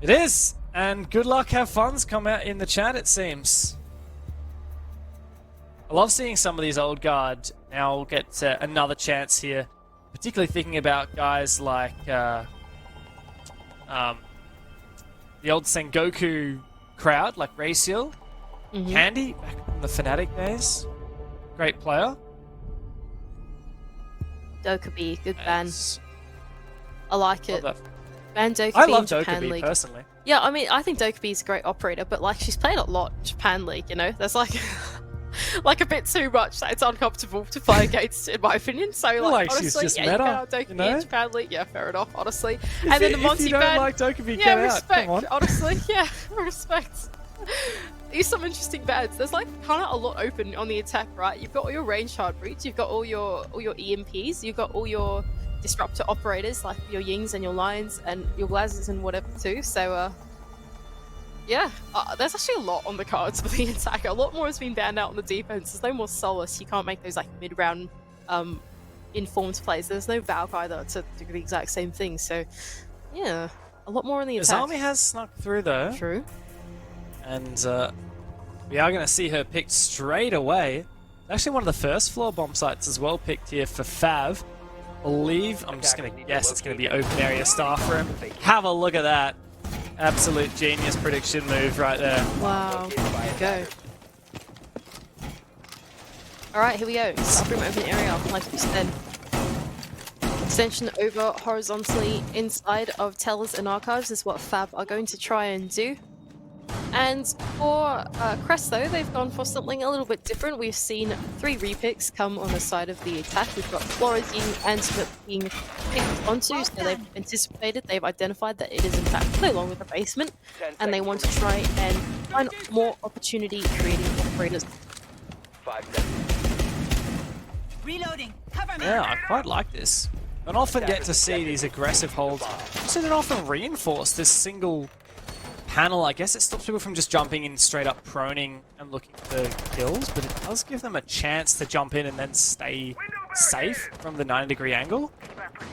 It is! And good luck, have fun's come out in the chat, it seems. I love seeing some of these old guard now get another chance here. Particularly thinking about guys like the old Sengoku crowd, like Raciel, Candy, back from the Fnatic days. Great player. Dokkaebi, good ban. I like it. Ban Dokkaebi I love in Japan Dokkaebi League. personally. Yeah, I mean, I think Dokkaebi is a great operator, but like she's played a lot in Japan League, you know? There's like like a bit too much that it's uncomfortable to play against, in my opinion. So like honestly, she's just yeah, meta, you can have Dokkaebi you know? in Japan League. Yeah, fair enough, honestly. And then the Monty if you don't ban, like Dokkaebi, yeah, get respect, out. Come on. honestly, yeah, respect. These some interesting bans. There's like kind of a lot open on the attack, right? You've got all your range hard breach, you've got all your EMPs, you've got all your disruptor operators like your Yings and your Lions and your Glazers and whatever too. So yeah, there's actually a lot on the cards for the attack. A lot more has been banned out on the defense. There's no more Solace. You can't make those like mid-round informed plays. There's no Valk either to do the exact same thing. So yeah, a lot more on the attack. His army has snuck through though. True. And we are going to see her picked straight away. Actually one of the first floor bomb sites as well picked here for FAV. Believe, I'm just going to guess it's going to be open area staff room. Have a look at that. Absolute genius prediction move right there. Wow, there you go. Alright, here we go. Staff room open area, like we said. Extension over horizontally inside of tellers and archives is what FAV are going to try and do. And for Crest though, they've gone for something a little bit different. We've seen 3 repicks come on the side of the attack. We've got Flores and Smith being picked onto, so they've anticipated, they've identified that it is in fact no longer the basement, and they want to try and find more opportunity creating operators. 5 seconds. Reloading. Cover me. Yeah, I quite like this. Don't often get to see these aggressive holds. Also, don't often reinforce this single panel. I guess it stops people from just jumping in straight up proning and looking for kills, but it does give them a chance to jump in and then stay safe from the 90-degree angle.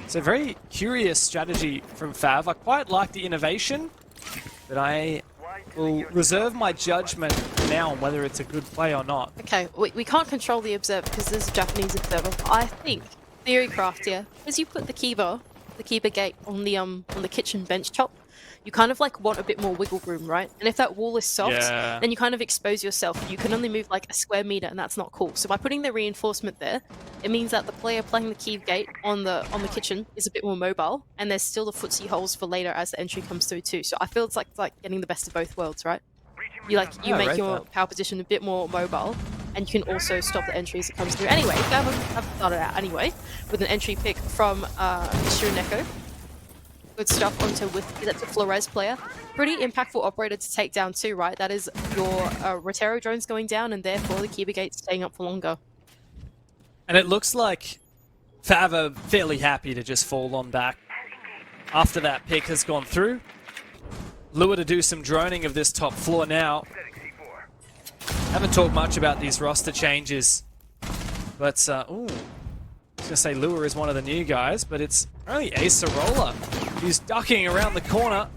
So very curious strategy from FAV. I quite like the innovation, but I will reserve my judgment now on whether it's a good play or not. Okay, we can't control the observer because there's a Japanese observer, but I think theorycraft here, as you put the Kiba gate on the kitchen bench top, you kind of like want a bit more wiggle room, right? And if that wall is soft, then you kind of expose yourself. You can only move like a square meter, and that's not cool. So by putting the reinforcement there, it means that the player playing the key gate on the kitchen is a bit more mobile, and there's still the footsie holes for later as the entry comes through too. So I feel it's like getting the best of both worlds, right? You make your power position a bit more mobile, and you can also stop the entry as it comes through. Anyway, I've started out anyway with an entry pick from Mr. Neko. Good stuff onto with that's a Flores player. Pretty impactful operator to take down too, right? That is your Rotero drones going down, and therefore the Kiba gate staying up for longer. And it looks like FAV are fairly happy to just fall on back after that pick has gone through. Lure to do some droning of this top floor now. Haven't talked much about these roster changes, but ooh, I was gonna say Lure is one of the new guys, but it's only Acerola who's ducking around the corner.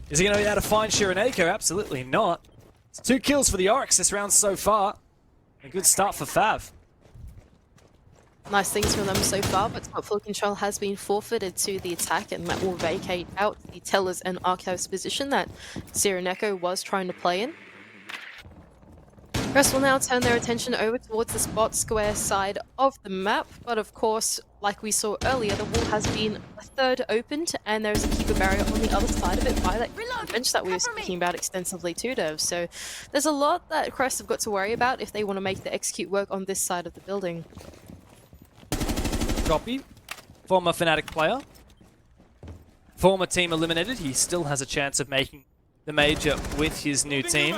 Is he going to be able to find Shiraneko? Absolutely not. It's 2 kills for the Oryx this round so far. A good start for FAV. Nice things from them so far, but top floor control has been forfeited to the attack, and that will vacate out the tellers and archives position that Shiraneko was trying to play in. Crest will now turn their attention over towards the spot square side of the map, but of course, like we saw earlier, the wall has been a third opened, and there's a keeper barrier on the other side of it by that bench that we were speaking about extensively too, Dev. So there's a lot that Crest have got to worry about if they want to make the execute work on this side of the building. Droppy, former Fnatic player, former team eliminated. He still has a chance of making the major with his new team.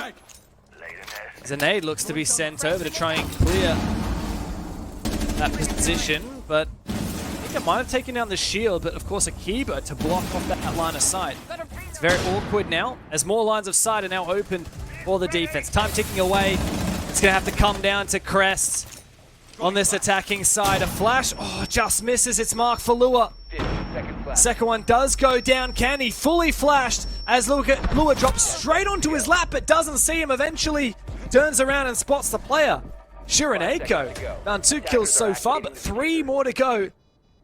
Zenade looks to be sent over to try and clear that position, but I think it might have taken down the shield, but of course Akiba to block off that line of sight. It's very awkward now, as more lines of sight are now open for the defense. Time ticking away. It's going to have to come down to Crest on this attacking side. A flash, oh, just misses its mark for Lua. Second one does go down. Can he fully flashed? as Lua drops straight onto his lap, but doesn't see him. Eventually turns around and spots the player. Shiraneko found 2 kills so far, but 3 more to go.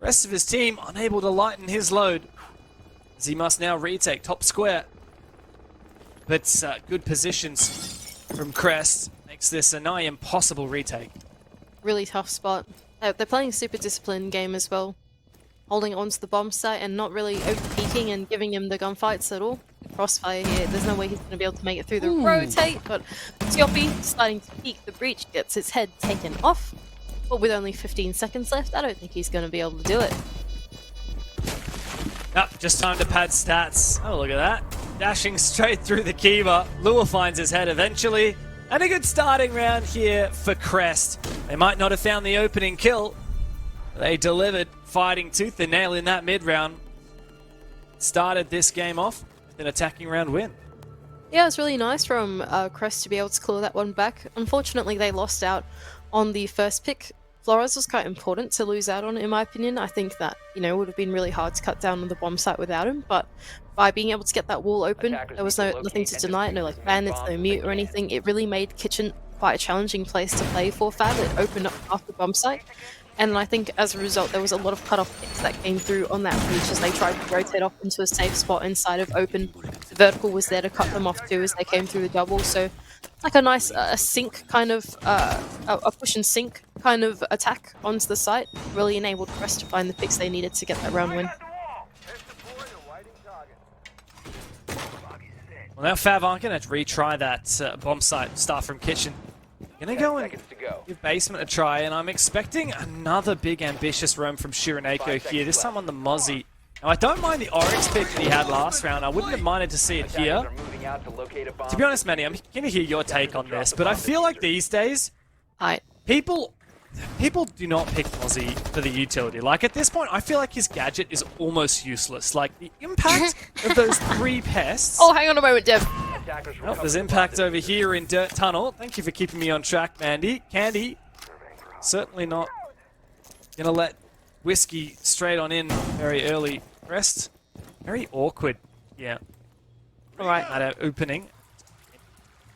Rest of his team unable to lighten his load, as he must now retake top square. But good positions from Crest makes this a nigh impossible retake. Really tough spot. They're playing a super disciplined game as well. Holding on to the bomb site and not really over-peeking and giving him the gunfights at all. Crossfire here, there's no way he's going to be able to make it through the rotate, but Tiopi starting to peek the breach, gets his head taken off. But with only 15 seconds left, I don't think he's going to be able to do it. Yep, just time to pad stats. Oh, look at that. Dashing straight through the Kiva. Lua finds his head eventually. And a good starting round here for Crest. They might not have found the opening kill. They delivered, fighting tooth and nail in that mid-round. Started this game off with an attacking round win. Yeah, it's really nice from Crest to be able to claw that one back. Unfortunately, they lost out on the first pick. Flores was quite important to lose out on, in my opinion. I think that, you know, it would have been really hard to cut down on the bomb site without him, but by being able to get that wall open, there was nothing to deny it, no like bandits, no mute or anything. It really made Kitchen quite a challenging place to play for FAV. It opened up after the bomb site, and I think as a result there was a lot of cut-off picks that came through on that breach as they tried to rotate off into a safe spot inside of open. The vertical was there to cut them off too as they came through the double, so like a nice sink kind of, a push and sink kind of attack onto the site. Really enabled Crest to find the picks they needed to get that round win. Well, now FAV aren't going to retry that bomb site start from Kitchen. Gonna go and give basement a try, and I'm expecting another big ambitious roam from Shiraneko here, this time on the Mozzie. Now, I don't mind the Oryx pick that he had last round. I wouldn't have minded to see it here. To be honest, Manny, I'm going to hear your take on this, but I feel like these days, people do not pick Mozzie for the utility. Like, at this point, I feel like his gadget is almost useless. Like, the impact of those 3 pests... Oh, hang on a moment, Dev. Well, there's impact over here in Dirt Tunnel. Thank you for keeping me on track, Mandy. Candy, certainly not going to let Whiskey straight on in very early. Crest, very awkward. Yeah. All right. At our opening.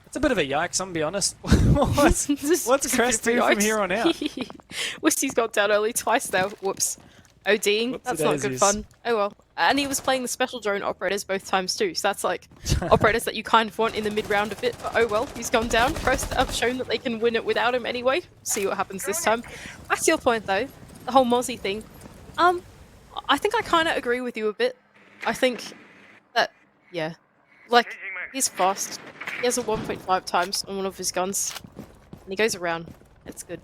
It's a bit of a yikes, I'm going to be honest. What's Crest do from here on out? Whiskey's got down early twice now. Whoops. ODing. That's not good fun. Oh well. And he was playing the special drone operators both times too, so that's like operators that you kind of want in the mid-round a bit, but oh well, he's gone down. Crest have shown that they can win it without him anyway. See what happens this time. Back to your point though, the whole Mozzie thing. I think I kind of agree with you a bit. I think that, yeah, like, he's fast. He has a 1.5 times on one of his guns, and he goes around. It's good.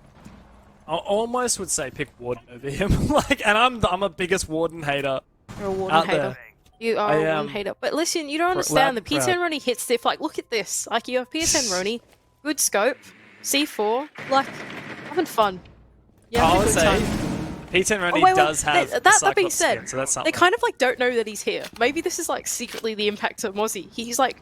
I almost would say pick Warden over him. Like, and I'm a biggest Warden hater. You're a Warden hater. You are a Warden hater. But listen, you don't understand. The P10 Roni hits diff. Like, look at this. Like, you have P10 Roni, good scope, C4, like, having fun. Yeah, I would say P10 Roni does have that being said, so that's they kind of like don't know that he's here. Maybe this is like secretly the impact of Mozzie. He's like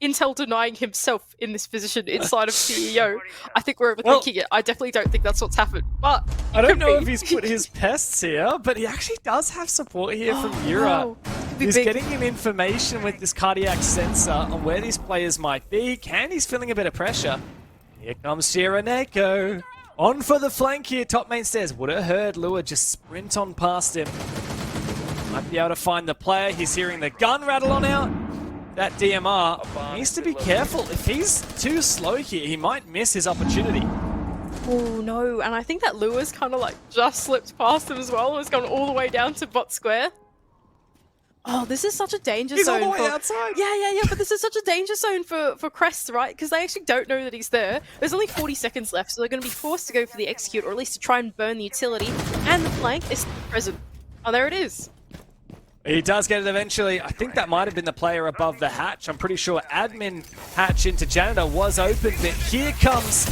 Intel denying himself in this position inside of CEO. I think we're overthinking it. I definitely don't think that's what's happened. But I don't know if he's put his pests here, but he actually does have support here from Yura. No. He's getting him information with this cardiac sensor on where these players might be. Candy's feeling a bit of pressure. Here comes Shiraneko. On for the flank here, top main stairs. Would have heard Lua just sprint on past him. Might be able to find the player. He's hearing the gun rattle on out. That DMR needs to be careful. If he's too slow here, he might miss his opportunity. Oh no, and I think that Lua's kind of like just slipped past him as well. Has gone all the way down to bot square. Oh, this is such a danger zone. He's all the way outside. Yeah, but this is such a danger zone for Crest, right? Because they actually don't know that he's there. There's only 40 seconds left, so they're going to be forced to go for the execute, or at least to try and burn the utility. And the flank is present. Oh, there it is. He does get it eventually. I think that might have been the player above the hatch. I'm pretty sure admin hatch into janitor was open, but here comes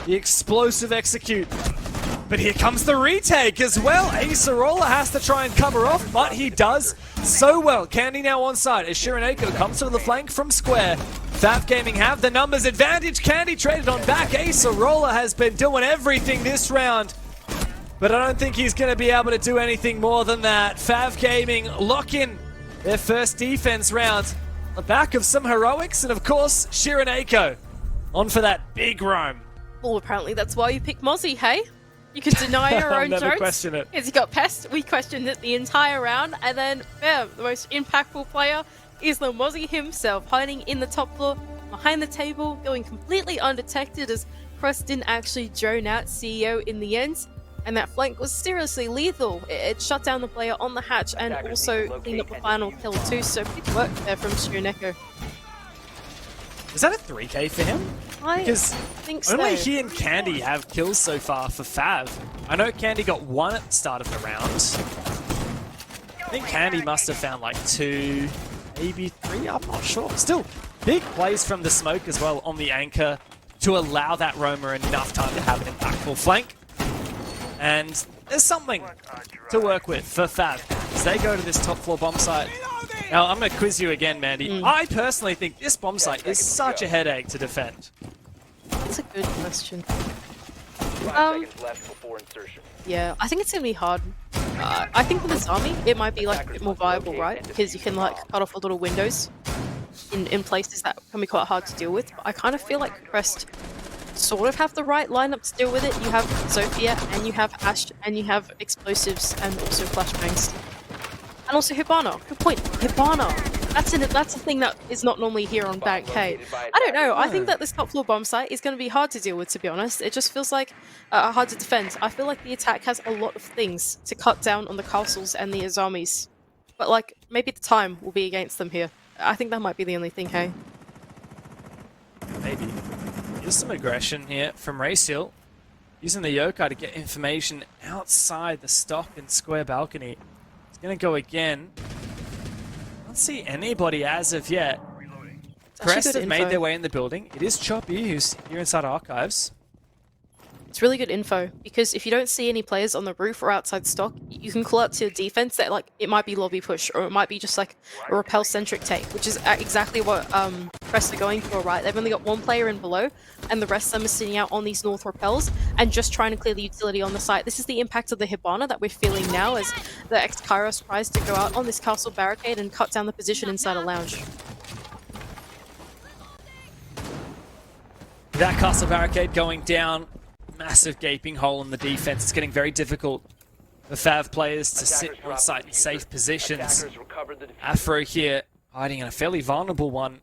the explosive execute. But here comes the retake as well. Acerola has to try and cover off, but he does so well. Candy now on side as Shiraneko comes to the flank from square. FAV Gaming have the numbers advantage. Candy traded on back. Acerola has been doing everything this round, but I don't think he's going to be able to do anything more than that. FAV Gaming lock in their first defense round. The back of some heroics, and of course, Shiraneko on for that big roam. Well, apparently that's why you picked Mozzie, hey? You can deny your I'll own never jokes. question it. Because you got pest, we questioned it the entire round, and then, bam, the most impactful player is the Mozzie himself, hiding in the top floor, behind the table, going completely undetected as Crest didn't actually drone out CEO in the end. And that flank was seriously lethal. It shut down the player on the hatch and also cleaned up the final kill too, so good work there from Shiraneko. Is that a 3K for him? I Because think so. only he and Candy have kills so far for FAV. I know Candy got 1 at the start of the round. I think Candy must have found like 2, maybe 3, I'm not sure. Still, big plays from the smoke as well on the anchor to allow that roamer enough time to have an impactful flank. And there's something to work with for FAV as they go to this top floor bomb site. Now, I'm going to quiz you again, Mandy. I personally think this bomb site is such a headache to defend. That's a good question. 5 seconds left before insertion. Yeah, I think it's going to be hard. I think with this army, it might be like a bit more viable, right? Because you can like cut off a little windows in places that can be quite hard to deal with. But I kind of feel like Crest sort of have the right lineup to deal with it. You have Sophia, and you have Ash, and you have explosives, and also flashbangs. And also Hibana. Good point. Hibana. That's a thing that is not normally here on Bank K. I don't know. I think that this top floor bomb site is going to be hard to deal with, to be honest. It just feels like hard to defend. I feel like the attack has a lot of things to cut down on the castles and the Azamis. But like, maybe the time will be against them here. I think that might be the only thing, hey? Maybe. Here's some aggression here from Raysil, using the Yokai to get information outside the stock and square balcony. He's going to go again. I don't see anybody as of yet. Crest have made their way in the building. It is Choppy who's here inside Archives. It's really good info, because if you don't see any players on the roof or outside stock, you can call out to your defense that like it might be lobby push, or it might be just like a repel-centric take, which is exactly what Crest are going for, right? They've only got 1 player in below, and the rest of them are sitting out on these north repels and just trying to clear the utility on the site. This is the impact of the Hibana that we're feeling now as the ex-Kairos tries to go out on this castle barricade and cut down the position inside a lounge. That castle barricade going down. Massive gaping hole in the defense. It's getting very difficult for FAV players to sit on site in safe positions. Afro here hiding in a fairly vulnerable one.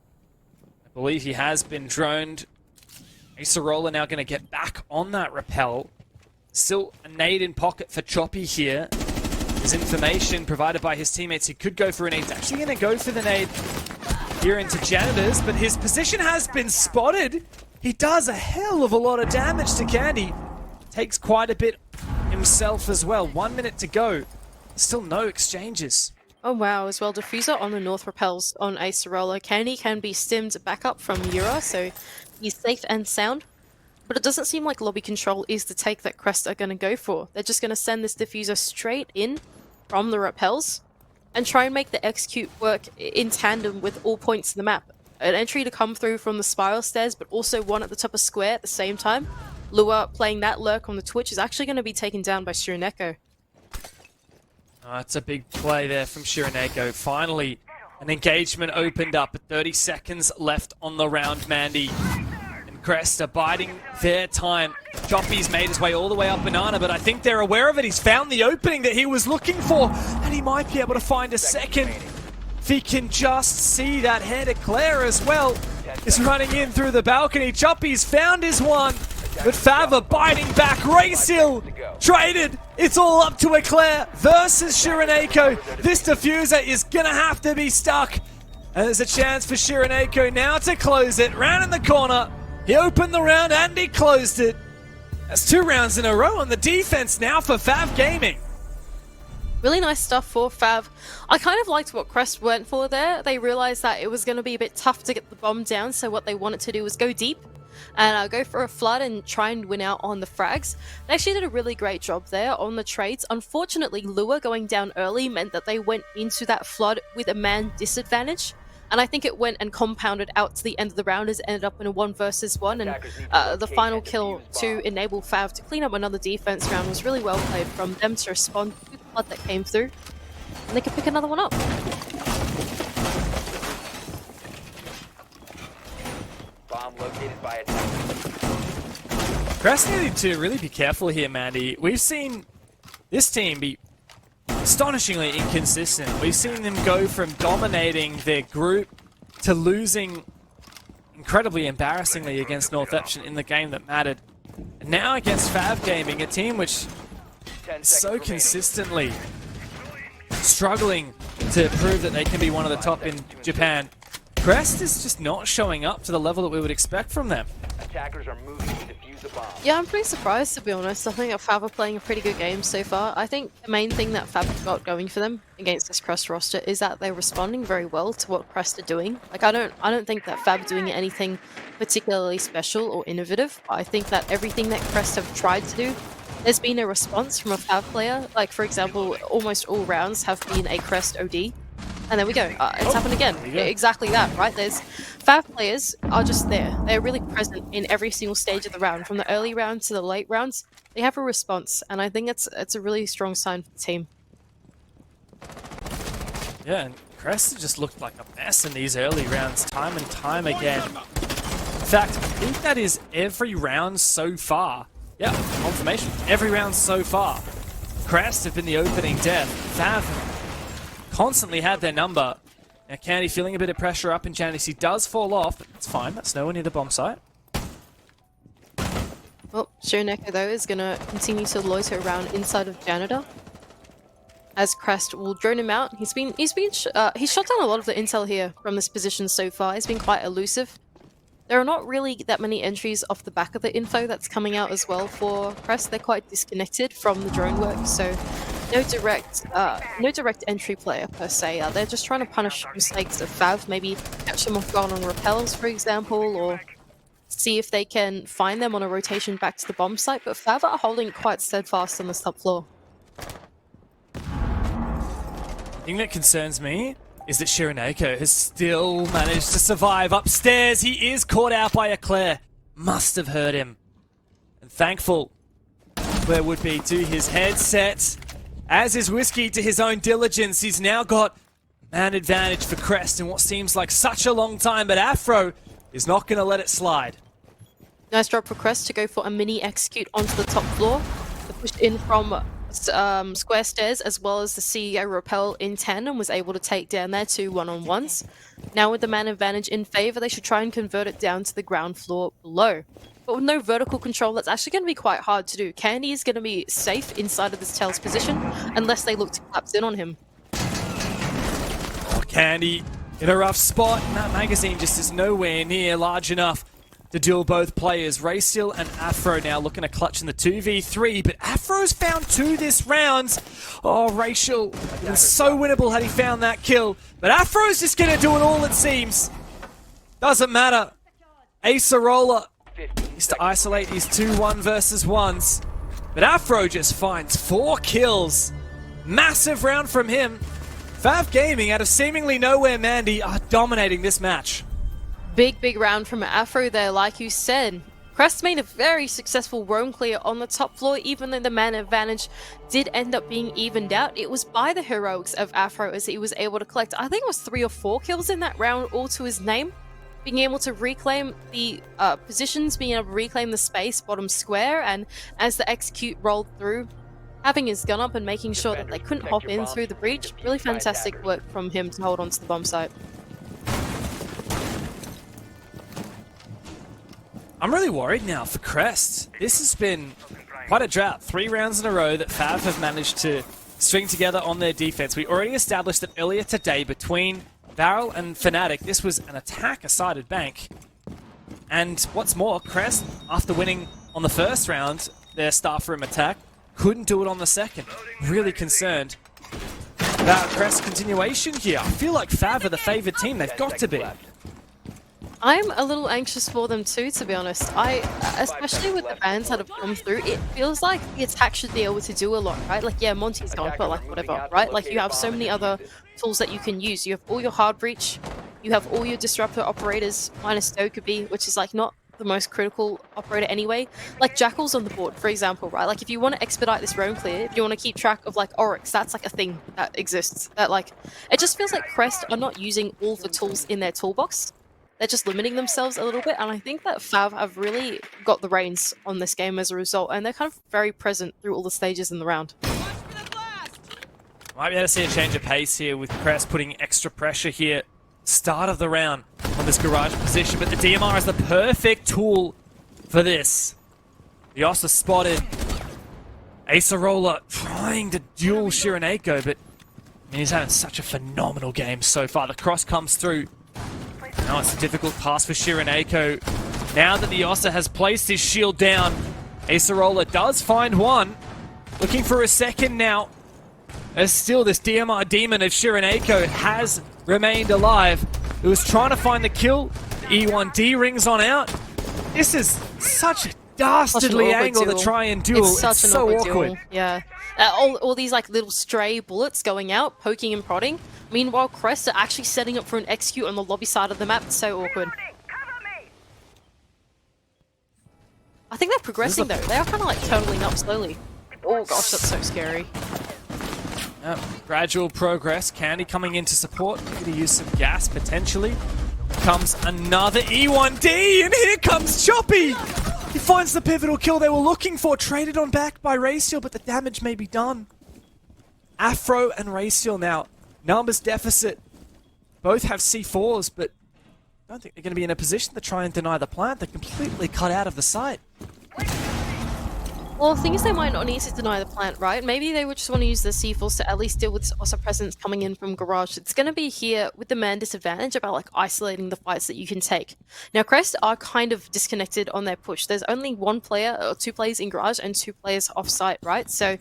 I believe he has been droned. Acerola now going to get back on that rappel. Still a nade in pocket for Choppy here. There's information provided by his teammates. He could go for a nade. He's actually going to go for the nade here into Janitors, but his position has been spotted. He does a hell of a lot of damage to Candy. Takes quite a bit himself as well. 1 minute to go. Still no exchanges. Oh wow, as well, Diffuser on the north repels on Acerola. Candy can be stimmed back up from Yura, so he's safe and sound. But it doesn't seem like lobby control is the take that Crest are going to go for. They're just going to send this Diffuser straight in from the repels and try and make the execute work in tandem with all points of the map. An entry to come through from the spiral stairs, but also one at the top of square at the same time. Lua playing that lurk on the Twitch is actually going to be taken down by Shiraneko. It's a big play there from Shiraneko. Finally, an engagement opened up. 30 seconds left on the round, Mandy. And Crest are biding their time. Choppy's made his way all the way up Banana, but I think they're aware of it. He's found the opening that he was looking for, and he might be able to find a second. If he can just see that head of Claire as well. Is running in through the balcony. Choppy's found his one. But FAV are biting back. Raysil traded. It's all up to Eclair versus Shiraneko. This diffuser is going to have to be stuck. And there's a chance for Shiraneko now to close it. Round in the corner. He opened the round and he closed it. That's 2 rounds in a row on the defense now for FAV Gaming. Really nice stuff for FAV. I kind of liked what Crest went for there. They realized that it was going to be a bit tough to get the bomb down, so what they wanted to do was go deep and go for a flood and try and win out on the frags. They actually did a really great job there on the trades. Unfortunately, Lua going down early meant that they went into that flood with a man disadvantage. And I think it went and compounded out to the end of the round as it ended up in a 1 versus 1. And the final kill to enable FAV to clean up another defense round was really well played from them to respond to the flood that came through. And they could pick another one up. bomb located by attackers. Crest needed to really be careful here, Mandy. We've seen this team be astonishingly inconsistent. We've seen them go from dominating their group to losing incredibly embarrassingly against Northampton in the game that mattered. And now against FAV Gaming, a team which 10 is so seconds consistently struggling to prove that they can be one of the top in Japan. Crest is just not showing up to the level that we would expect from them. Attackers are moving to defuse the bomb. Yeah, I'm pretty surprised, to be honest. I think that FAV are playing a pretty good game so far. I think the main thing that FAV have got going for them against this Crest roster is that they're responding very well to what Crest are doing. Like, I don't think that FAV are doing anything particularly special or innovative. I think that everything that Crest have tried to do, there's been a response from a FAV player. Like, for example, almost all rounds have been a Crest OD. And there we go. It's happened again. Exactly that, right? There's FAV players are just there. They're really present in every single stage of the round, from the early rounds to the late rounds. They have a response, and I think it's a really strong sign for the team. Yeah, and Crest just looked like a mess in these early rounds, time and time again. In fact, I think that is every round so far. Yeah, confirmation. Every round so far. Crest have been the opening death. FAV constantly had their number. Now Candy feeling a bit of pressure up in Janice. He does fall off, but it's fine. That's nowhere near the bomb site. Well, Shironeko, though, is going to continue to loiter around inside of Janitor, as Crest will drone him out. He's shot down a lot of the intel here from this position so far. He's been quite elusive. There are not really that many entries off the back of the info that's coming out as well for Crest. They're quite disconnected from the drone work, so no direct entry player per se. They're just trying to punish mistakes of FAV, maybe catch them off guard on repels, for example, or see if they can find them on a rotation back to the bomb site. But FAV are holding quite steadfast on the top floor. The thing that concerns me is that Shironeko has still managed to survive upstairs. He is caught out by Eclair. Must have hurt him. And thankful Eclair would be to his headset. As is Whiskey to his own diligence. He's now got man advantage for Crest in what seems like such a long time, but Afro is not going to let it slide. Nice drop for Crest to go for a mini execute onto the top floor. They pushed in from square stairs, as well as the CEO rappel in 10, and was able to take down their 2 one-on-ones. Now with the man advantage in favor, they should try and convert it down to the ground floor below. But with no vertical control, that's actually going to be quite hard to do. Candy is going to be safe inside of this Tails position, unless they look to collapse in on him. Oh, Candy in a rough spot, and that magazine just is nowhere near large enough to duel both players. Racial and Afro now looking to clutch in the 2v3, but Afro's found 2 this round. Oh, Racial was so winnable had he found that kill, but Afro's just going to do it all, it seems. Doesn't matter. Acerola is to isolate these 2-1 versus 1s, but Afro just finds 4 kills. Massive round from him. FAV Gaming, out of seemingly nowhere, Mandy, are dominating this match. Big round from Afro there, like you said. Crest made a very successful roam clear on the top floor, even though the man advantage did end up being evened out. It was by the heroics of Afro as he was able to collect, I think it was 3 or 4 kills in that round, all to his name. Being able to reclaim the positions, being able to reclaim the space, bottom square, and as the execute rolled through, having his gun up and making sure that they couldn't hop in through the breach. Really fantastic work from him to hold on to the bomb site. I'm really worried now for Crest. This has been quite a drought. 3 rounds in a row that FAV have managed to string together on their defense. We already established that earlier today between Varel and Fnatic, this was an attack-a-sided bank. And what's more, Crest, after winning on the first round, their staff room attack, couldn't do it on the second. Really concerned about Crest's continuation here. I feel like FAV are the favoured team. They've got to be. I'm a little anxious for them too, to be honest. Especially with the bans that have come through, it feels like the attack should be able to do a lot, right? Like, yeah, Monty's gone, but like, whatever, right? Like, you have so many other tools that you can use. You have all your hard breach, you have all your disruptor operators, minus Dokkaebi, which is like not the most critical operator anyway. Like Jackal's on the board, for example, right? Like, if you want to expedite this roam clear, if you want to keep track of like Oryx, that's like a thing that exists. That like, it just feels like Crest are not using all the tools in their toolbox. they're just limiting themselves a little bit, and I think that FAV have really got the reins on this game as a result, and they're kind of very present through all the stages in the round. Might be able to see a change of pace here with Crest putting extra pressure here. Start of the round on this garage position, but the DMR is the perfect tool for this. The Ossa spotted. Acerola trying to duel Shiraneko, but I mean, he's having such a phenomenal game so far. The cross comes through. Now it's a difficult pass for Shiraneko. Now that the Ossa has placed his shield down, Acerola does find one. Looking for a second now. As still, this DMR demon of Shiraneko has remained alive. It was trying to find the kill. The E1D rings on out. This is such a dastardly angle to try and duel. It's so awkward. Duel. Yeah. All these like little stray bullets going out, poking and prodding. Meanwhile, Crest are actually setting up for an execute on the lobby side of the map. It's so awkward. I think they're progressing though. They are kind of like totaling up slowly. Oh gosh, that's so scary. Gradual progress. Candy coming in to support. Maybe to use some gas potentially. Comes another E1D, and here comes Choppy! He finds the pivotal kill they were looking for. Traded on back by Racial, but the damage may be done. Afro and Racial now. Numbers deficit. Both have C4s, but I don't think they're going to be in a position to try and deny the plant. They're completely cut out of the site. Well, the thing is they might not need to deny the plant, right? Maybe they would just want to use the C4s to at least deal with this Ossa presence coming in from Garage. It's going to be here with the man disadvantage about like isolating the fights that you can take. Now, Crest are kind of disconnected on their push. There's only one player or two players in Garage and two players off site, right? So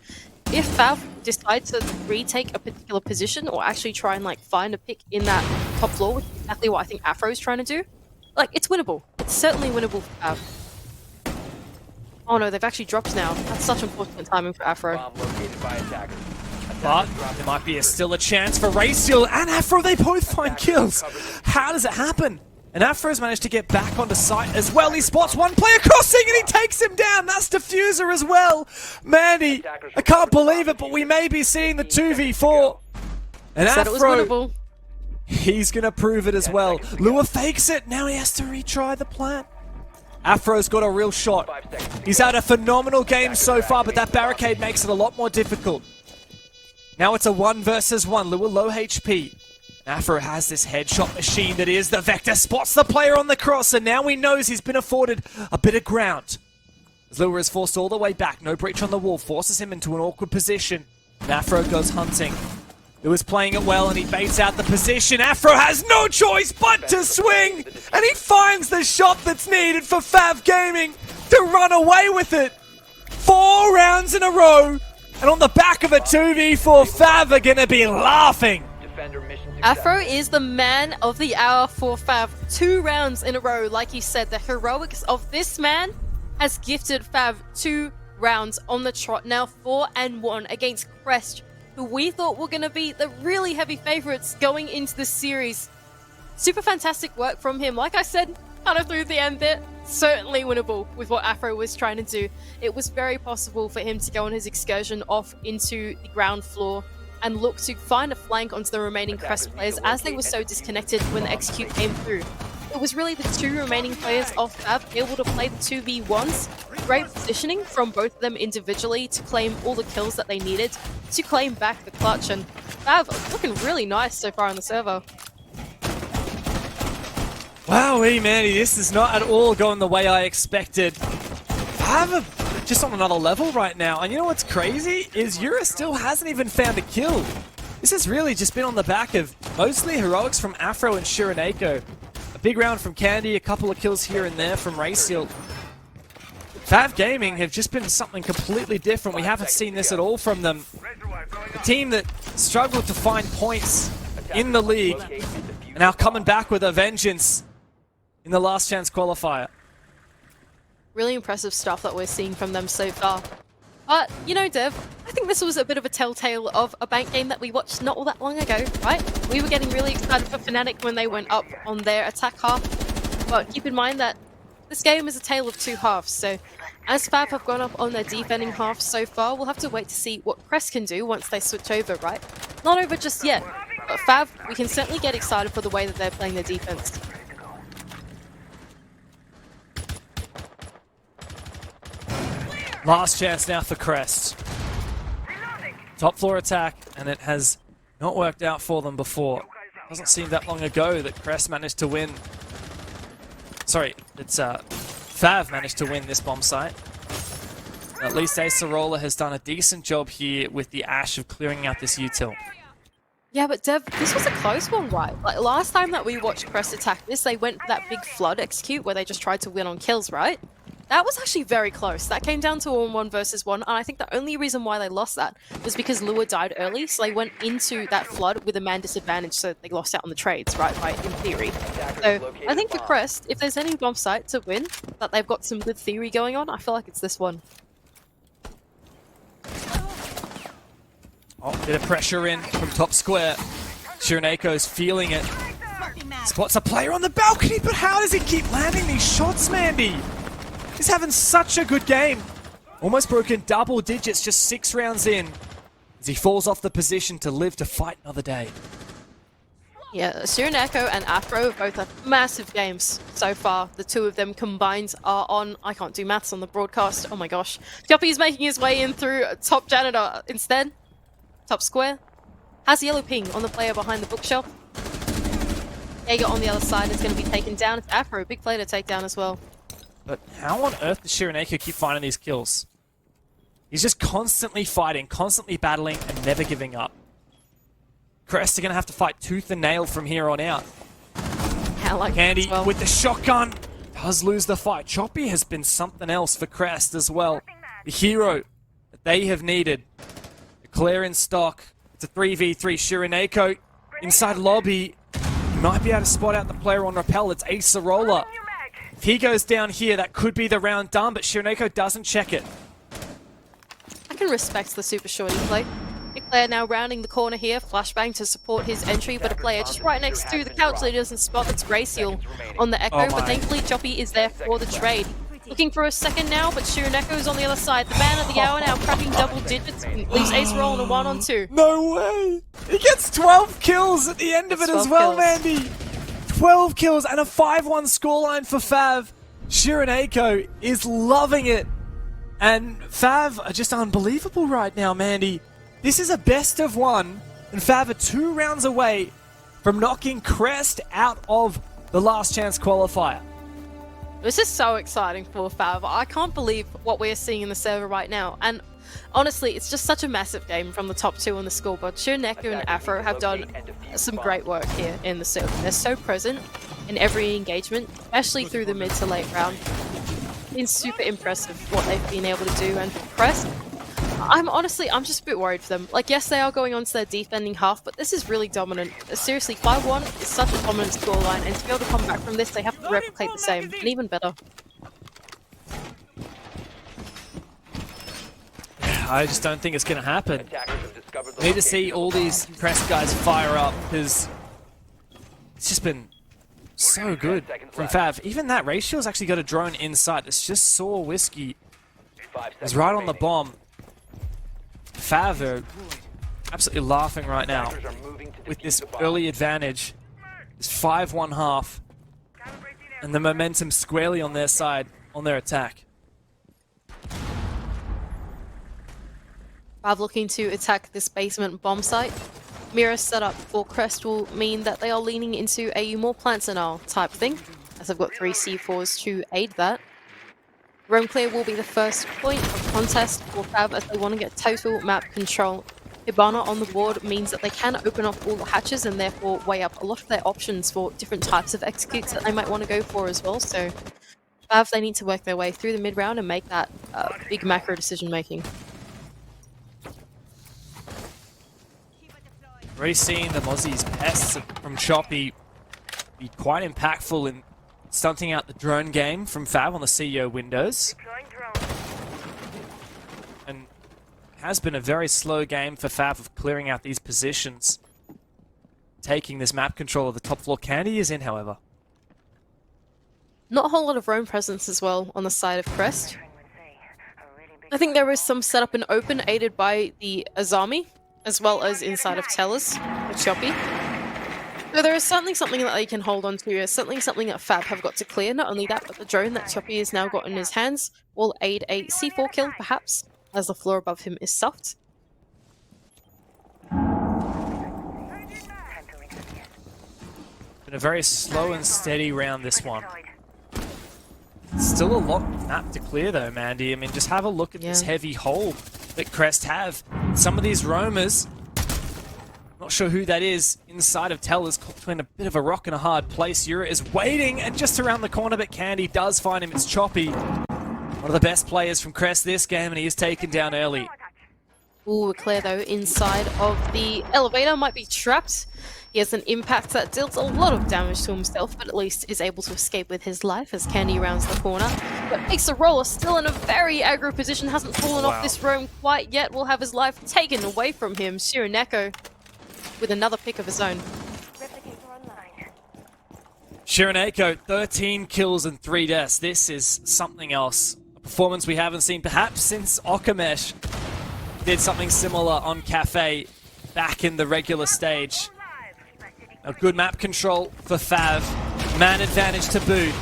if FAV decide to retake a particular position or actually try and like find a pick in that top floor, which is exactly what I think Afro is trying to do, like it's winnable. It's certainly winnable for FAV. Oh no, they've actually dropped now. That's such unfortunate timing for Afro. Bomb located by attackers. But there might be still a chance for Racial and Afro. They both find kills. How does it happen? And Afro's managed to get back onto site as well. He spots one player crossing and he takes him down. That's Diffuser as well. Manny, I can't believe it, but we may be seeing the 2v4. And Said it was winnable. He's going to prove it as well. Lua fakes it. Now he has to retry the plant. Afro's got a real shot. He's had a phenomenal game so far, but that barricade makes it a lot more difficult. Now it's a 1 versus 1. Lua low HP. Afro has this headshot machine that is the Vector. Spots the player on the cross, and now he knows he's been afforded a bit of ground. As Lua is forced all the way back. No breach on the wall. Forces him into an awkward position. And Afro goes hunting. Lua's playing it well, and he baits out the position. Afro has no choice but to swing! And he finds the shot that's needed for FAV Gaming to run away with it! 4 rounds in a row, and on the back of a 2v4, FAV are gonna be laughing! Afro is the man of the hour for FAV. 2 rounds in a row, like you said. The heroics of this man has gifted FAV 2 rounds on the trot. Now 4-1 against Crest, who we thought were going to be the really heavy favorites going into this series. Super fantastic work from him. Like I said, kind of through the end bit, certainly winnable with what Afro was trying to do. It was very possible for him to go on his excursion off into the ground floor and look to find a flank onto the remaining Crest players as they were so disconnected when the execute came through. It was really the 2 remaining players off FAV able to play the 2v1s. Great positioning from both of them individually to claim all the kills that they needed to claim back the clutch, and FAV looking really nice so far on the server. Wowee, Manny, this is not at all going the way I expected. FAV are just on another level right now, and you know what's crazy? Is Yura still hasn't even found a kill. This has really just been on the back of mostly heroics from Afro and Shiraneko. Big round from Candy, a couple of kills here and there from Racial. FAV Gaming have just been something completely different. We haven't seen this at all from them. A team that struggled to find points in the league, and now coming back with a vengeance in the last chance qualifier. Really impressive stuff that we're seeing from them so far. But, you know, Dev, I think this was a bit of a telltale of a bank game that we watched not all that long ago, right? We were getting really excited for Fnatic when they went up on their attack half. But keep in mind that this game is a tale of 2 halves, so as FAV have gone up on their defending half so far, we'll have to wait to see what Crest can do once they switch over, right? Not over just yet, but FAV, we can certainly get excited for the way that they're playing their defense. Last chance now for Crest. Top floor attack, and it has not worked out for them before. Doesn't seem that long ago that Crest managed to win. Sorry, it's FAV managed to win this bomb site. At least Acerola has done a decent job here with the Ash of clearing out this util. Yeah, but Dev, this was a close one, right? Like, last time that we watched Crest attack this, they went for that big flood execute where they just tried to win on kills, right? That was actually very close. That came down to a 1 versus 1, and I think the only reason why they lost that was because Lua died early, so they went into that flood with a man disadvantage, so they lost out on the trades, right, in theory. So I think for Crest, if there's any bomb site to win, that they've got some good theory going on, I feel like it's this one. Oh, bit of pressure in from top square. Shiraneko's feeling it. Spots a player on the balcony, but how does he keep landing these shots, Mandy? He's having such a good game. Almost broken double digits just 6 rounds in as he falls off the position to live to fight another day. Yeah, Shiraneko and Afro have both had massive games so far. The two of them combined are on, I can't do maths on the broadcast, oh my gosh. Choppy's making his way in through top janitor instead. Top square. Has yellow ping on the player behind the bookshelf. Jaeger on the other side is going to be taken down. It's Afro, big player to take down as well. But how on earth does Shiraneko keep finding these kills? He's just constantly fighting, constantly battling, and never giving up. Crest are going to have to fight tooth and nail from here on out. I like Candy well. with the shotgun does lose the fight. Choppy has been something else for Crest as well. The hero that they have needed. Claire in stock. It's a 3v3. Shiraneko inside lobby. He might be able to spot out the player on rappel. It's Acerola. If he goes down here, that could be the round done, but Shiraneko doesn't check it. I can respect the super shorty play. Big player now rounding the corner here. Flashbang to support his entry, but a player just right next to the couch so he doesn't spot. It's Graciel on the Echo, but thankfully Choppy is there for the trade. Looking for a second now, but Shiraneko is on the other side. The man of the hour now cracking double digits. Leaves Acerola on a 1-on-2. No way! He gets 12 kills at the end of it as well, kills. Mandy! 12 kills and a 5-1 scoreline for FAV. Shiraneko is loving it. And FAV are just unbelievable right now, Mandy. This is a best of 1, and FAV are 2 rounds away from knocking Crest out of the last chance qualifier. This is so exciting for FAV. I can't believe what we're seeing in the server right now. And honestly, it's just such a massive game from the top 2 on the scoreboard. Shiraneko and Afro have done some great work here in the server. They're so present in every engagement, especially through the mid to late round. It's been super impressive what they've been able to do. And for Crest, I'm just a bit worried for them. Like, yes, they are going on to their defending half, but this is really dominant. Seriously, 5-1 is such a dominant scoreline, and to be able to come back from this, they have to replicate the same, and even better. I just don't think it's going to happen. We need to see all these Crest guys fire up, because it's just been so good from FAV. Even that Ratio's actually got a drone inside. It's just saw Whiskey is right on the bomb. FAV are absolutely laughing right now with this early advantage. This 5-1 half. And the momentum squarely on their side, on their attack. FAV looking to attack this basement bomb site. Mirror setup for Crest will mean that they are leaning into a more plants and all type thing, as I've got 3 C4s to aid that. Roam clear will be the first point of contest for FAV as they want to get total map control. Hibana on the board means that they can open up all the hatches and therefore weigh up a lot of their options for different types of executes that they might want to go for as well. So FAV, they need to work their way through the mid round and make that big macro decision making. Already seeing the Mozzie's pests from Choppy be quite impactful in stunting out the drone game from FAV on the CEO windows. And has been a very slow game for FAV of clearing out these positions. Taking this map control of the top floor. Candy is in, however. Not a whole lot of roam presence as well on the side of Crest. I think there is some setup in open aided by the Azami, as well as inside of Tellers with Choppy. So there is certainly something that they can hold on to. There's certainly something that FAV have got to clear. Not only that, but the drone that Choppy has now got in his hands will aid a C4 kill, perhaps, as the floor above him is soft. Been a very slow and steady round, this one. Still a lot map to clear though, Mandy. I mean, just have a look at this heavy hole that Crest have. Some of these roamers, not sure who that is, inside of Tellers, caught between a bit of a rock and a hard place. Yura is waiting, and just around the corner, but Candy does find him. It's Choppy, one of the best players from Crest this game, and he is taken down early. Ooh, clear though, inside of the elevator, might be trapped. He has an impact that deals a lot of damage to himself, but at least is able to escape with his life as Candy rounds the corner. But Acerola still in a very aggro position, hasn't fallen off this roam quite yet, will have his life taken away from him. Shironeko with another pick of his own. Shironeko, 13 kills and 3 deaths. This is something else. A performance we haven't seen perhaps since Okamesh did something similar on Cafe back in the regular stage. A good map control for FAV. Man advantage to boot.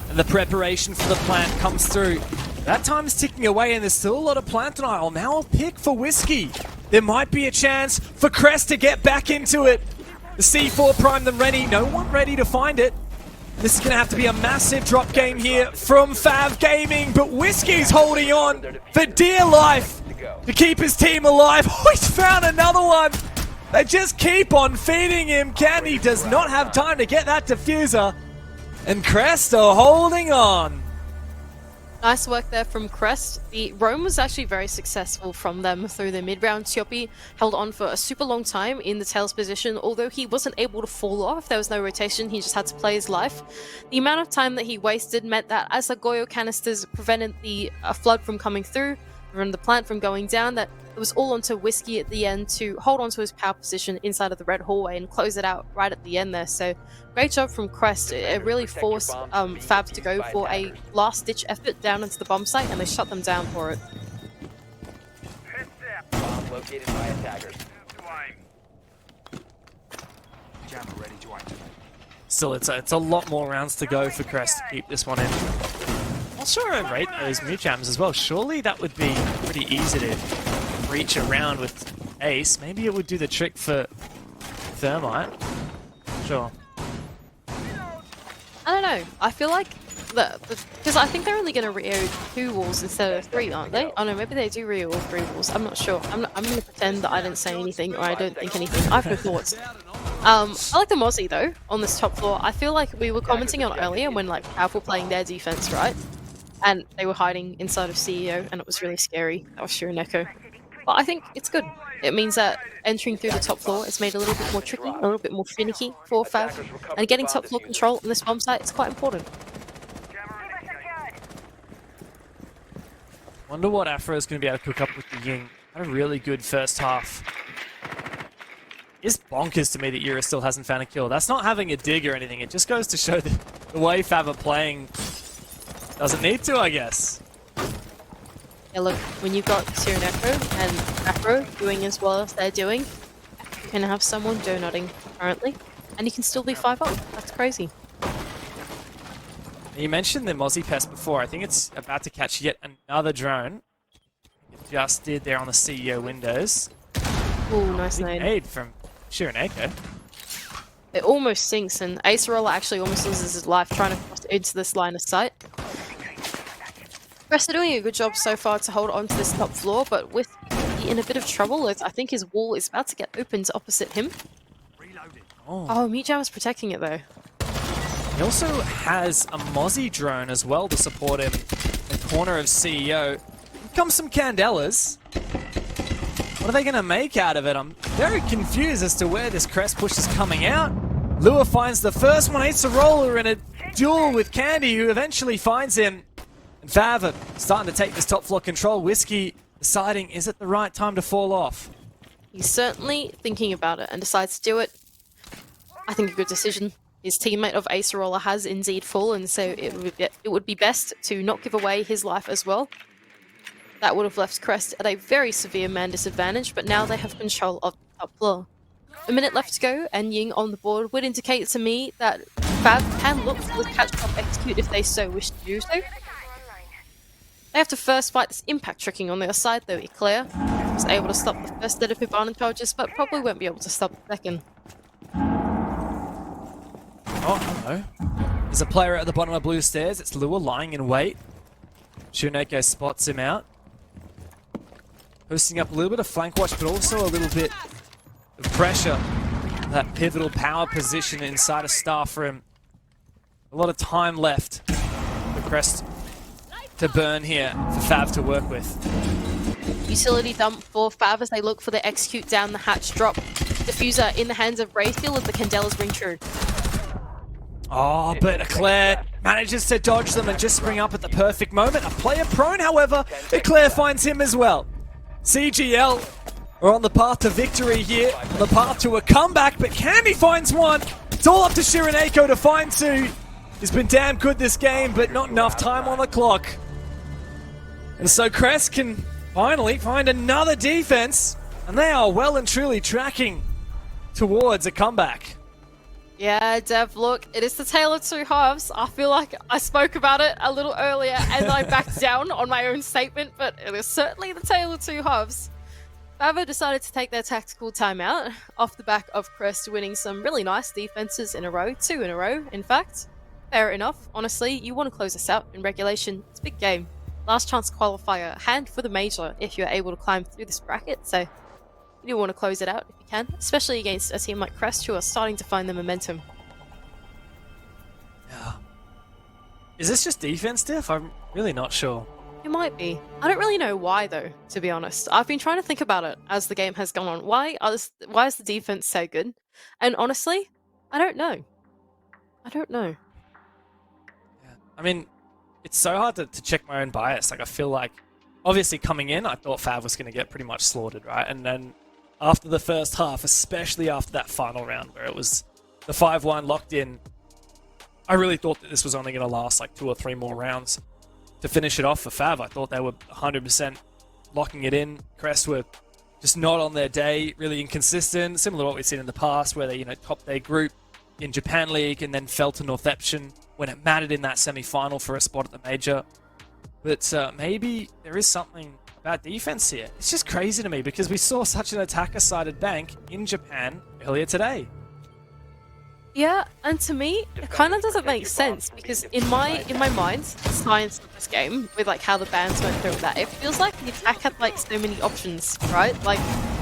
And the preparation for the plant comes through. That time's ticking away and there's still a lot of plant denial. Now a pick for Whiskey. There might be a chance for Crest to get back into it. The C4 primed them ready. No one ready to find it. This is going to have to be a massive drop game here from FAV Gaming. But Whiskey's holding on for dear life to keep his team alive. Oh, he's found another one. They just keep on feeding him. Candy does not have time to get that diffuser. And Crest are holding on. Nice work there from Crest. The roam was actually very successful from them through the mid-round. Tiopi held on for a super long time in the tails position, although he wasn't able to fall off. There was no rotation, he just had to play his life. The amount of time that he wasted meant that as the Goyo canisters prevented the flood from coming through, and the plant from going down, that it was all onto Whiskey at the end to hold on to his power position inside of the red hallway and close it out right at the end there. So great job from Crest. It really forced FAV to go for a last-ditch effort down into the bomb site, and they shut them down for it. Bomb located by attackers. Still, it's a lot more rounds to go for Crest to keep this one in. Not sure I rate those Mewjams as well. Surely that would be pretty easy to reach around with Ace. Maybe it would do the trick for Thermite. Sure. I don't know. I feel like because I think they're only going to re-air 2 walls instead of 3, aren't they? Oh no, maybe they do re-air all 3 walls. I'm not sure. I'm going to pretend that I didn't say anything or I don't think anything. I have no thoughts. I like the Mozzie though on this top floor. I feel like we were commenting on earlier when like Powerful playing their defense, right? And they were hiding inside of CEO, and it was really scary. That was Shironeko. But I think it's good. It means that entering through the top floor is made a little bit more tricky, a little bit more finicky for FAV, and getting top floor control on this bomb site is quite important. Wonder what Afro is going to be able to cook up with the Ying. Had a really good first half. It's bonkers to me that Yura still hasn't found a kill. That's not having a dig or anything. It just goes to show that the way FAV are playing doesn't need to, I guess. Yeah, look, when you've got Shironeko and Afro doing as well as they're doing, you can have someone donutting currently, and you can still be 5-0. That's crazy. You mentioned the Mozzie Pest before. I think it's about to catch yet another drone. It just did there on the CEO windows. Ooh, nice nade. Aid from Shironeko. It almost sinks, and Acerola actually almost loses his life trying to cross into this line of sight. Crest are doing a good job so far to hold on to this top floor, but with in a bit of trouble, I think his wall is about to get opened opposite him. Oh, Mewjam is protecting it though. He also has a Mozzie drone as well to support him in the corner of CEO. Here comes some Candelas. What are they going to make out of it? I'm very confused as to where this Crest push is coming out. Lua finds the first one, Acerola in a duel with Candy, who eventually finds him. And FAV are starting to take this top floor control. Whiskey deciding, is it the right time to fall off? He's certainly thinking about it and decides to do it. I think a good decision. His teammate of Acerola has indeed fallen, so it would be best to not give away his life as well. That would have left Crest at a very severe man disadvantage, but now they have control of the top floor. a minute left to go, and Ying on the board would indicate to me that FAV can look for the catch-up execute if they so wish to do so. They have to first fight this impact tricking on their side, though Eclair was able to stop the first set of Hibana charges, but probably won't be able to stop the second. Oh, hello. There's a player at the bottom of blue stairs. It's Lua lying in wait. Shuneko spots him out. Posting up a little bit of flank watch, but also a little bit of pressure. That pivotal power position inside a staff room. A lot of time left for Crest to burn here, for FAV to work with. Utility dump for FAV as they look for the execute down the hatch drop. Diffuser in the hands of Rayfield, and the Candela's ring true. Oh, but Eclair manages to dodge them and just spring up at the perfect moment. A player prone, however, Eclair finds him as well. CGL are on the path to victory here, on the path to a comeback, but Candy finds one. It's all up to Shiraneko to find two. He's been damn good this game, but not enough time on the clock. And so Crest can finally find another defense, and they are well and truly tracking towards a comeback. Yeah, Dev, look, it is the tale of two halves. I feel like I spoke about it a little earlier and I backed down on my own statement, but it is certainly the tale of two halves. FAV decided to take their tactical timeout off the back of Crest winning some really nice defenses in a row, 2 in a row, in fact. Fair enough. Honestly, you want to close this out in regulation. It's a big game. Last chance qualifier, hand for the major if you're able to climb through this bracket, so you do want to close it out if you can, especially against a team like Crest who are starting to find the momentum. Yeah. Is this just defense diff? I'm really not sure. It might be. I don't really know why though, to be honest. I've been trying to think about it as the game has gone on. Why is the defense so good? And honestly, I don't know. I don't know. Yeah. I mean, it's so hard to check my own bias. Like, I feel like, obviously coming in, I thought FAV was going to get pretty much slaughtered, right? And then after the first half, especially after that final round where it was the 5-1 locked in, I really thought that this was only going to last like 2 or 3 more rounds to finish it off for FAV. I thought they were 100% locking it in. Crest were just not on their day, really inconsistent, similar to what we've seen in the past where they, topped their group in Japan League and then fell to Northampton when it mattered in that semi-final for a spot at the major. But maybe there is something about defense here. It's just crazy to me because we saw such an attacker-sided bank in Japan earlier today. Yeah, and to me, it kind of doesn't make sense because in my mind, the science of this game, with like how the bans went through that, it feels like the attack had like so many options, right? Like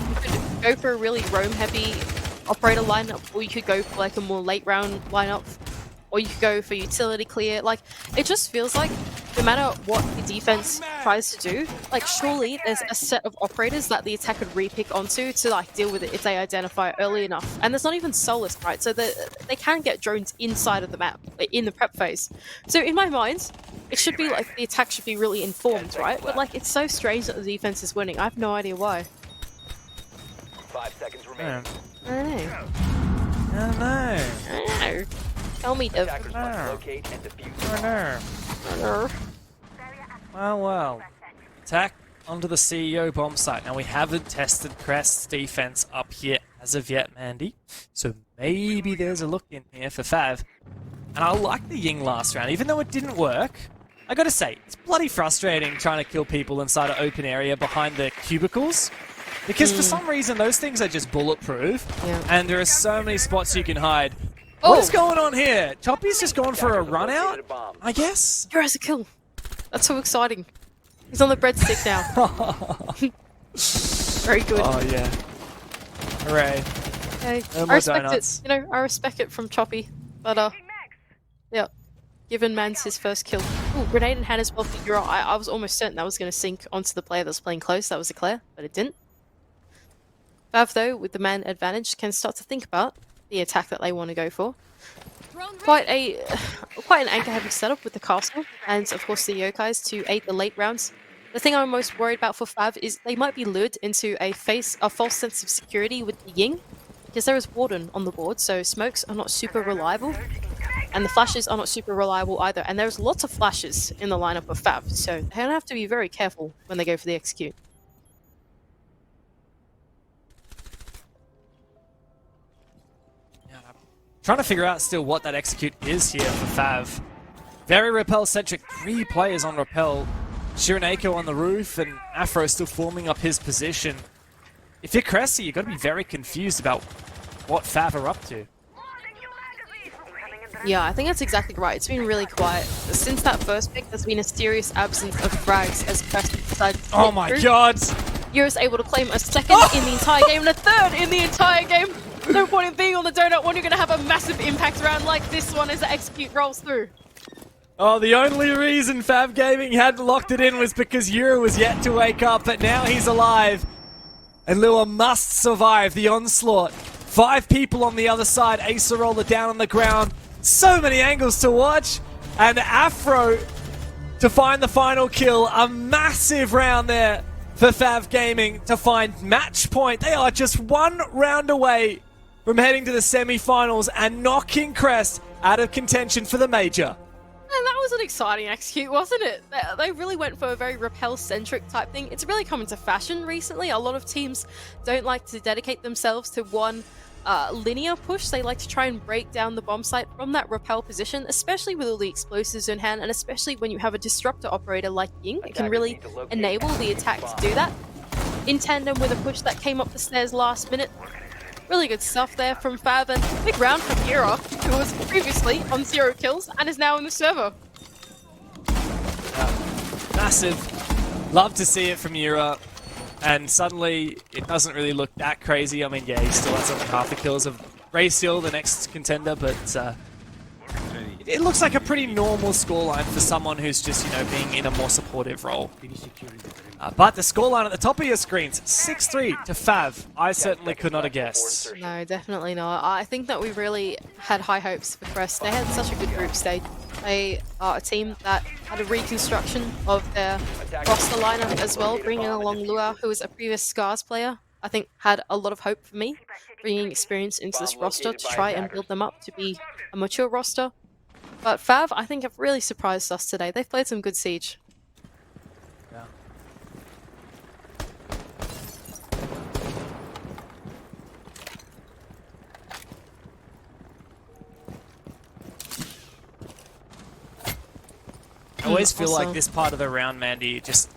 you could go for a really roam-heavy operator lineup, or you could go for like a more late-round lineup, or you could go for utility clear. Like it just feels like no matter what the defense tries to do, like surely there's a set of operators that the attack could re-pick onto to like deal with it if they identify it early enough. And there's not even Solus, right? So they can get drones inside of the map in the prep phase. So in my mind, it should be like the attack should be really informed, right? But like it's so strange that the defense is winning. I have no idea why. 5 seconds remaining. I don't know. I don't know. I don't know. Tell me, Dev. Attackers must locate and defuse. Well. Attack onto the CEO bomb site. Now, we haven't tested Crest's defense up here as of yet, Mandy. So maybe there's a look in here for FAV. And I like the Ying last round, even though it didn't work. I gotta say, it's bloody frustrating trying to kill people inside an open area behind the cubicles. Because for some reason, those things are just bulletproof. Yeah. And there are so many spots you can hide. Oh. What's going on here? Choppy's just going for a run out, I guess? Here has a kill. That's so exciting. He's on the breadstick now. Very good. Oh, yeah. Hooray. Okay. No I more respect donuts. it. I respect it from Choppy. But, yeah. Given Mans his first kill. Ooh, grenade in hand as well for Euro. I was almost certain that was going to sink onto the player that was playing close. That was Eclair, but it didn't. FAV, though, with the man advantage, can start to think about the attack that they want to go for. Quite an anchor-heavy setup with the castle, and of course the yokais to aid the late rounds. The thing I'm most worried about for FAV is they might be lured into a false sense of security with the Ying, because there is Warden on the board, so smokes are not super reliable, and the flashes are not super reliable either, and there's lots of flashes in the lineup of FAV, so they're going to have to be very careful when they go for the execute. Trying to figure out still what that execute is here for FAV. Very Repel-centric. 3 players on Repel. Shiraneko on the roof, and Afro still forming up his position. If you're Cressy, you've got to be very confused about what FAV are up to. Yeah, I think that's exactly right. It's been really quiet. Since that first pick, there's been a serious absence of frags as Crest decided to Oh my god! Euro's able to claim a second in the entire game and a third in the entire game. No point in being on the donut when you're going to have a massive impact round like this one as the execute rolls through. Oh, the only reason FAV Gaming hadn't locked it in was because Euro was yet to wake up, but now he's alive. And Lua must survive the onslaught. 5 people on the other side. Acerola down on the ground. So many angles to watch. And Afro to find the final kill. A massive round there for FAV Gaming to find match point. They are just 1 round away from heading to the semi-finals and knocking Crest out of contention for the major. And that was an exciting execute, wasn't it? They really went for a very Repel-centric type thing. It's really come into fashion recently. A lot of teams don't like to dedicate themselves to one linear push. They like to try and break down the bomb site from that Repel position, especially with all the explosives in hand, and especially when you have a disruptor operator like Ying. It can really enable the attack to do that. In tandem with a push that came up the stairs last minute. Really good stuff there from FAV, and big round from Yura, who was previously on 0 kills and is now in the server. Massive. Love to see it from Yura. And suddenly, it doesn't really look that crazy. I mean, yeah, he still has only half the kills of Raciel, the next contender, but it looks like a pretty normal scoreline for someone who's just, you know, being in a more supportive role. But the scoreline at the top of your screens, 6-3 to FAV. I certainly could not have guessed. No, definitely not. I think that we really had high hopes for Crest. They had such a good group stage. They are a team that had a reconstruction of their roster lineup as well, bringing along Lua, who is a previous Scars player. I think had a lot of hope for me, bringing experience into this roster to try and build them up to be a mature roster. But FAV, I think, have really surprised us today. They've played some good Siege. Yeah. I always feel like this part of the round, Mandy, just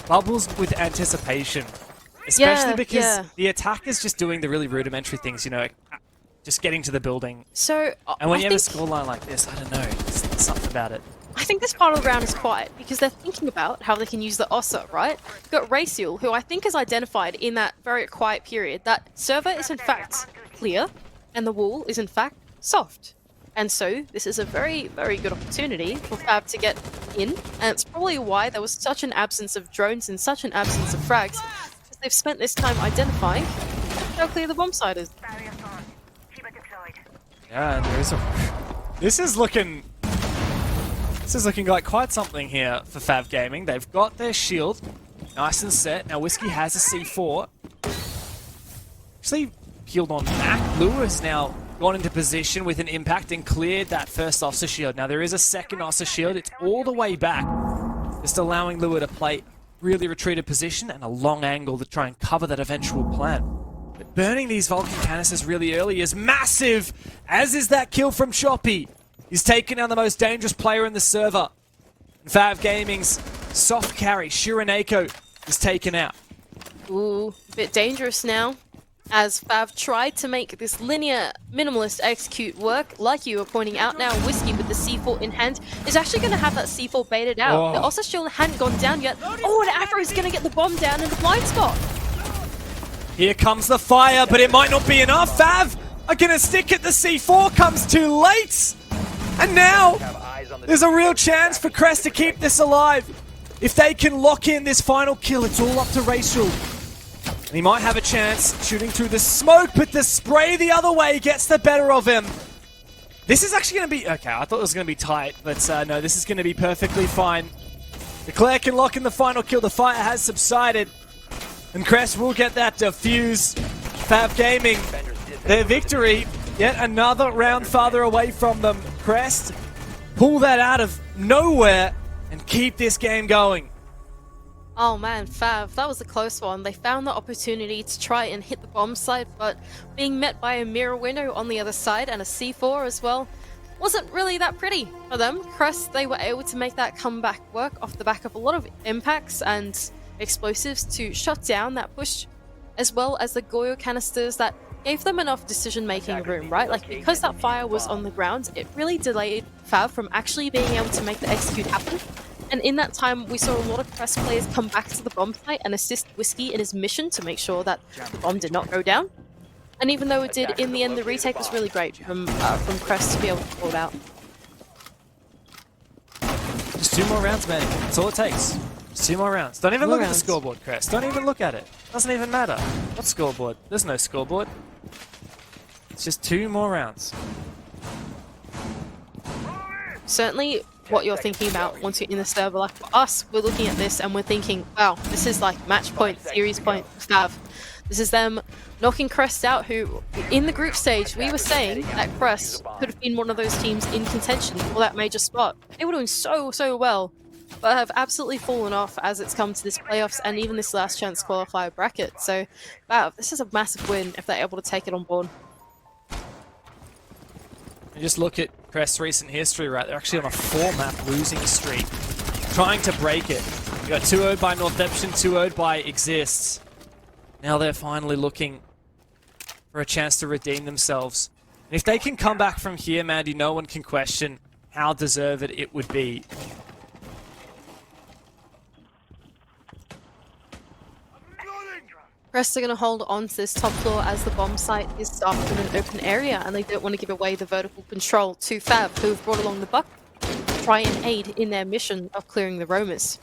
bubbles with anticipation. Especially because the attack is just doing the really rudimentary things, you know, just getting to the building. So, and when you have a scoreline like this, I don't know, there's something about it. I think this part of the round is quiet because they're thinking about how they can use the Ossa, right? You've got Raciel, who I think has identified in that very quiet period that server is in fact clear and the wall is in fact soft. And so this is a very, very good opportunity for FAV to get in, and it's probably why there was such an absence of drones and such an absence of frags, because they've spent this time identifying how clear the bomb site is. Yeah, and there is This is looking like quite something here for FAV Gaming. They've got their shield nice and set. Now Whiskey has a C4. Actually peeled on Mac. Lua is now gone into position with an impact and cleared that first Ossa shield. Now there is a second Ossa shield. It's all the way back. Just allowing Lua to play really retreated position and a long angle to try and cover that eventual plan. But burning these Vulcan canisters really early is massive, as is that kill from Choppy. He's taken down the most dangerous player in the server. And FAV Gaming's soft carry, Shiraneko, is taken out. Ooh, a bit dangerous now. As FAV tried to make this linear minimalist execute work, like you were pointing out now, Whiskey with the C4 in hand is actually going to have that C4 baited out. The Ossa shield hadn't gone down yet. Oh, and Afro is going to get the bomb down in the blind spot. Here comes the fire, but it might not be enough. FAV are going to stick it. The C4 comes too late. And now there's a real chance for Crest to keep this alive. If they can lock in this final kill, it's all up to Raciel. And he might have a chance shooting through the smoke, but the spray the other way gets the better of him. This is actually going to be... Okay, I thought it was going to be tight, but no, this is going to be perfectly fine. Leclerc can lock in the final kill. The fire has subsided. And Crest will get that defuse. FAV Gaming, their victory, yet another round farther away from them. Crest pull that out of nowhere and keep this game going. Oh man, FAV, that was a close one. They found the opportunity to try and hit the bomb site, but being met by a mirror window on the other side and a C4 as well wasn't really that pretty for them. Crest, they were able to make that comeback work off the back of a lot of impacts and explosives to shut down that push, as well as the Goyo canisters that gave them enough decision-making room, right? Like, because that fire was on the ground, it really delayed FAV from actually being able to make the execute happen. And in that time, we saw a lot of Crest players come back to the bomb site and assist Whiskey in his mission to make sure that the bomb did not go down. And even though it did, in the end, the retake was really great from Crest to be able to pull it out. Just 2 more rounds, man. That's all it takes. Just 2 more rounds. Don't even look at the scoreboard, Crest. Don't even look at it. Doesn't even matter. What scoreboard? There's no scoreboard. It's just 2 more rounds. Certainly what you're thinking about once you're in the server. Like for us, we're looking at this and we're thinking, wow, this is like match point, series point, FAV. This is them knocking Crest out, who in the group stage, we were saying that Crest could have been one of those teams in contention for that major spot. They were doing so well, but have absolutely fallen off as it's come to this playoffs and even this last chance qualifier bracket. So, wow, this is a massive win if they're able to take it on board. And just look at Crest's recent history, right? They're actually on a 4-map losing streak, trying to break it. You got 2-0'd by Northception, 2-0'd by Exists. Now they're finally looking for a chance to redeem themselves. And if they can come back from here, Mandy, no one can question how deserved it would be. Crest are going to hold on to this top floor as the bomb site is stuck in an open area, and they don't want to give away the vertical control to FAV, who have brought along the buck to try and aid in their mission of clearing the roamers.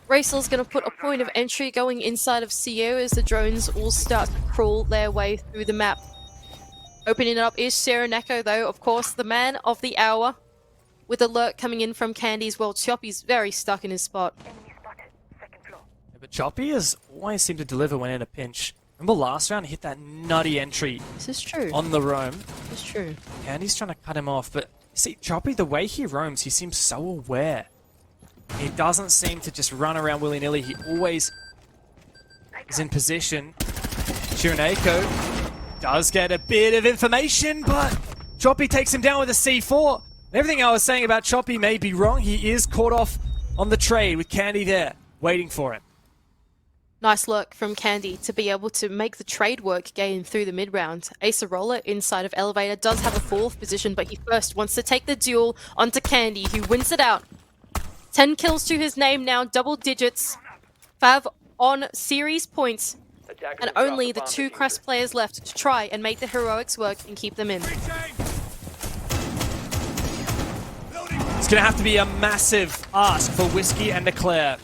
Racel's going to put a point of entry going inside of CO as the drones all start to crawl their way through the map. Opening it up is Sereneko, though, of course, the man of the hour, with alert coming in from Candy's world. Choppy's very stuck in his spot. But Choppy has always seemed to deliver when in a pinch. Remember last round, he hit that nutty entry This is true. on the roam. This is true. Candy's trying to cut him off, but see, Choppy, the way he roams, he seems so aware. He doesn't seem to just run around willy-nilly. He always is in position. Sereneko does get a bit of information, but Choppy takes him down with a C4. Everything I was saying about Choppy may be wrong. He is caught off on the trade with Candy there, waiting for him. Nice look from Candy to be able to make the trade work gain through the mid-round. Acerola inside of Elevator does have a 4th position, but he first wants to take the duel onto Candy, who wins it out. 10 kills to his name now, double digits. FAV on series points. And only the 2 Crest players left to try and make the heroics work and keep them in. It's going to have to be a massive ask for Whiskey and Eclair.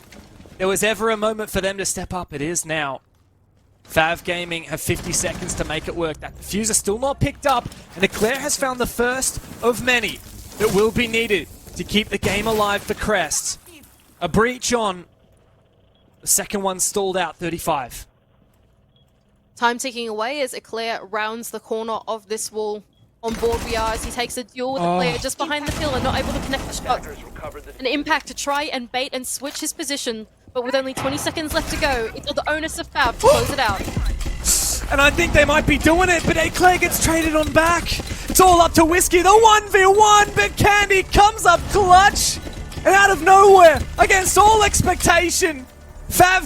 There was ever a moment for them to step up. It is now. FAV Gaming have 50 seconds to make it work. That diffuser still not picked up, and Eclair has found the first of many that will be needed to keep the game alive for Crest. A breach on. The second one stalled out, 35. Time ticking away as Eclair rounds the corner of this wall. On board we are as he takes a duel with Eclair just behind the pillar, not able to connect the shots. An impact to try and bait and switch his position, but with only 20 seconds left to go, it's on the onus of FAV to close it out. And I think they might be doing it, but Eclair gets traded on back. It's all up to Whiskey, the 1v1, but Candy comes up clutch. And out of nowhere, against all expectation, FAV